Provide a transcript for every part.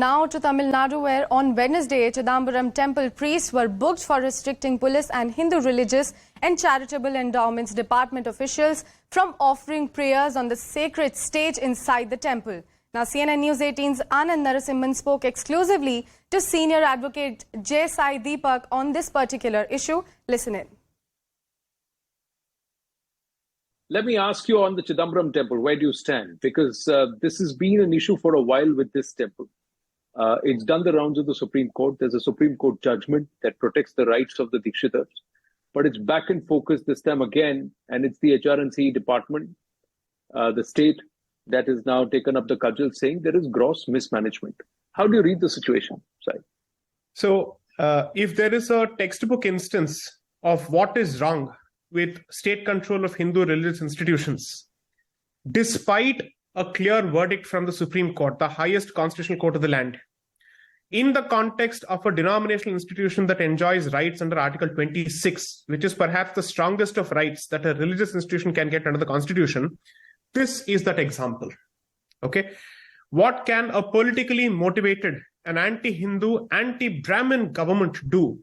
now to Tamil Nadu, where on Wednesday, Chidambaram temple priests were booked for restricting police and Hindu religious and charitable endowments department officials from offering prayers on the sacred stage inside the temple. Now, CNN News 18's Anand Narasimhan spoke exclusively to senior advocate Sai Deepak on this particular issue. Listen in. Let me ask you on the Chidambaram temple, where do you stand? Because this has been an issue for a while with this temple. It's done the rounds of the Supreme Court. There's a Supreme Court judgment that protects the rights of the Dikshitars. But it's back in focus this time again, and it's the HRNC department, the state, that is now taken up the cudgel, saying there is gross mismanagement. How do you read the situation, Sai? So, if there is a textbook instance of what is wrong with state control of Hindu religious institutions, despite a clear verdict from the Supreme Court, the highest constitutional court of the land, in the context of a denominational institution that enjoys rights under Article 26, which is perhaps the strongest of rights that a religious institution can get under the Constitution, this is that example. Okay, what can a politically motivated, an anti-Hindu, anti-Brahmin government do,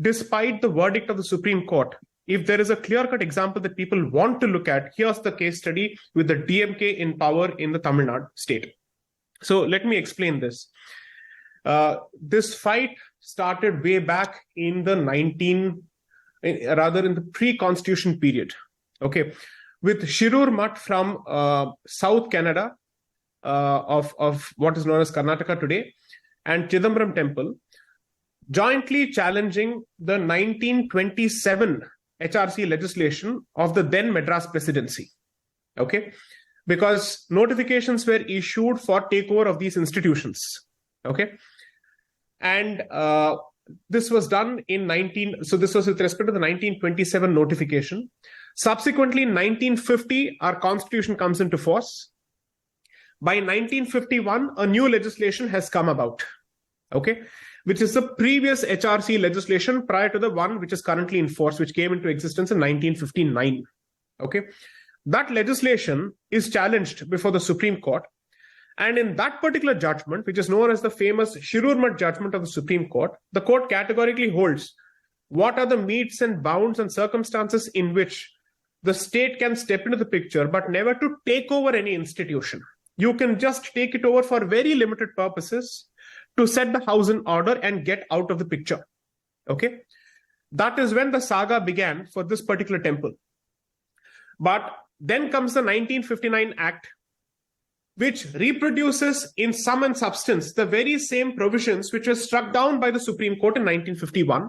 despite the verdict of the Supreme Court? If there is a clear-cut example that people want to look at, here's the case study with the DMK in power in the Tamil Nadu state. So let me explain this. This fight started way back in the in the pre-constitution period. Okay, with Shirur Mutt from South Canada of what is known as Karnataka today, and Chidambaram Temple, jointly challenging the 1927 HRC legislation of the then Madras presidency. Okay, because notifications were issued for takeover of these institutions. Okay, and this was done so this was with respect to the 1927 notification. Subsequently, in 1950, our constitution comes into force. By 1951, a new legislation has come about, okay, which is the previous HRC legislation prior to the one which is currently in force, which came into existence in 1959. Okay, that legislation is challenged before the Supreme Court. And in that particular judgment, which is known as the famous Shirur Mutt judgment of the Supreme Court, the court categorically holds what are the metes and bounds and circumstances in which the state can step into the picture, but never to take over any institution. You can just take it over for very limited purposes to set the house in order and get out of the picture. Okay, that is when the saga began for this particular temple. But then comes the 1959 Act, which reproduces in sum and substance the very same provisions which were struck down by the Supreme Court in 1951.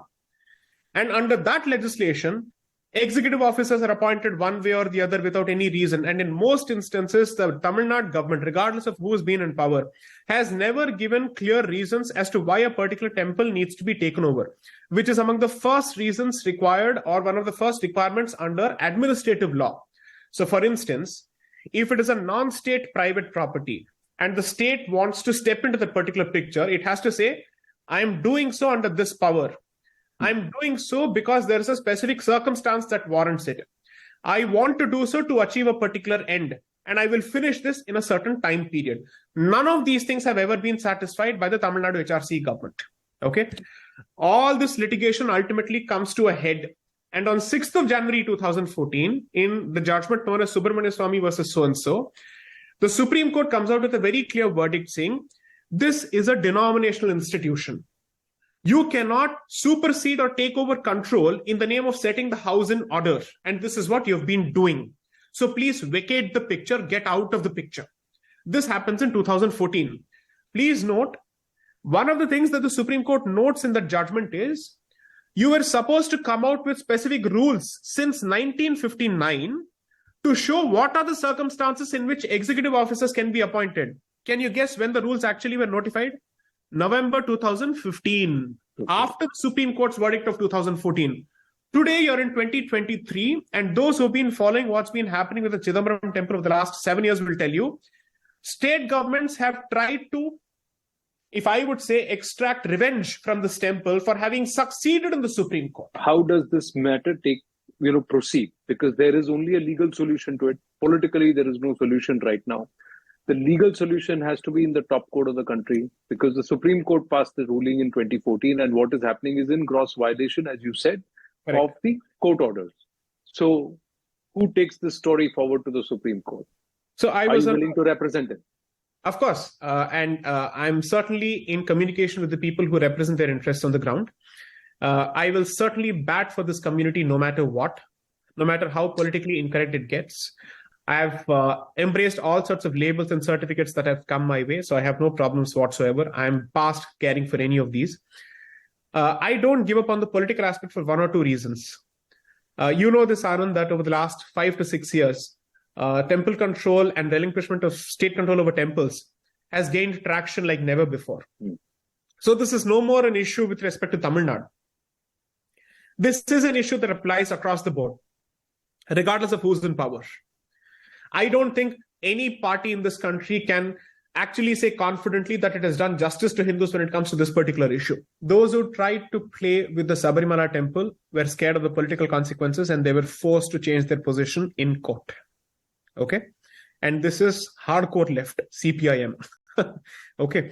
And under that legislation, executive officers are appointed one way or the other without any reason. And in most instances, the Tamil Nadu government, regardless of who has been in power, has never given clear reasons as to why a particular temple needs to be taken over, which is among the first reasons required or one of the first requirements under administrative law. So for instance, if it is a non-state private property and the state wants to step into that particular picture, it has to say, I'm doing so under this power. I'm doing so because there is a specific circumstance that warrants it. I want to do so to achieve a particular end, and I will finish this in a certain time period. None of these things have ever been satisfied by the Tamil Nadu HRC government. Okay, all this litigation ultimately comes to a head. And on 6th of January 2014, in the judgment known as Subramania Swamy versus so-and-so, the Supreme Court comes out with a very clear verdict saying, this is a denominational institution. You cannot supersede or take over control in the name of setting the house in order. And this is what you've been doing. So please vacate the picture, get out of the picture. This happens in 2014. Please note, one of the things that the Supreme Court notes in the judgment is, you were supposed to come out with specific rules since 1959 to show what are the circumstances in which executive officers can be appointed. Can you guess when the rules actually were notified? November 2015, after the Supreme Court's verdict of 2014. Today, you're in 2023, and those who've been following what's been happening with the Chidambaram temple over the last 7 years will tell you, state governments have tried to, if I would say, extract revenge from this temple for having succeeded in the Supreme Court. How does this matter proceed? Because there is only a legal solution to it. Politically, there is no solution right now. The legal solution has to be in the top court of the country because the Supreme Court passed the ruling in 2014, and what is happening is in gross violation, as you said, Correct. of the court orders. So, who takes this story forward to the Supreme Court? So Are you willing to represent it? Of course. And I'm certainly in communication with the people who represent their interests on the ground. I will certainly bat for this community no matter what, no matter how politically incorrect it gets. I have embraced all sorts of labels and certificates that have come my way, so I have no problems whatsoever. I'm past caring for any of these. I don't give up on the political aspect for one or two reasons. You know this, Anand, that over the last 5 to 6 years, temple control and relinquishment of state control over temples has gained traction like never before. So this is no more an issue with respect to Tamil Nadu. This is an issue that applies across the board, regardless of who's in power. I don't think any party in this country can actually say confidently that it has done justice to Hindus when it comes to this particular issue. Those who tried to play with the Sabarimala temple were scared of the political consequences and they were forced to change their position in court. Okay? And this is hardcore left, CPIM. Okay?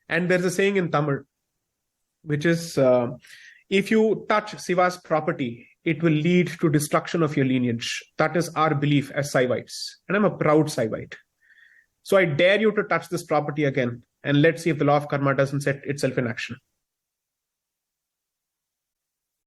And there's a saying in Tamil, which is, if you touch Shiva's property, it will lead to destruction of your lineage. That is our belief as Saivites. And I'm a proud Saivite. So I dare you to touch this property again. And let's see if the law of karma doesn't set itself in action.